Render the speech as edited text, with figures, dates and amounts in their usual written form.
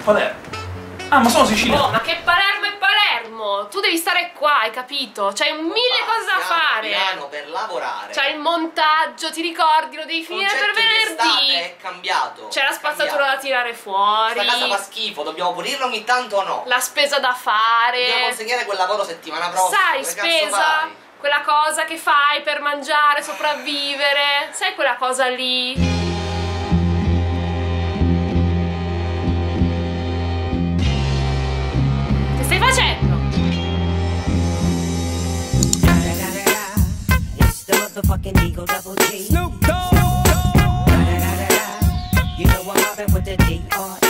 Palermo. Ah, ma sono siciliano. Oh, ma che Palermo è Palermo! Tu devi stare qua, hai capito? C'hai mille cose da fare. Piano per lavorare. C'hai il montaggio, ti ricordi, lo devi finire per venerdì. È cambiato. C'è la spazzatura da tirare fuori. Questa casa fa schifo, dobbiamo pulirla ogni tanto o no? La spesa da fare. Dobbiamo consegnare quel lavoro settimana prossima. Sai, Che cazzo spesa? fai? Quella cosa che fai per mangiare, sopravvivere. Sai quella cosa lì? Che stai facendo? It's the motherfucking Eagle Double G. Snoop Dogg. You know I'm mobbing with the D.R.E.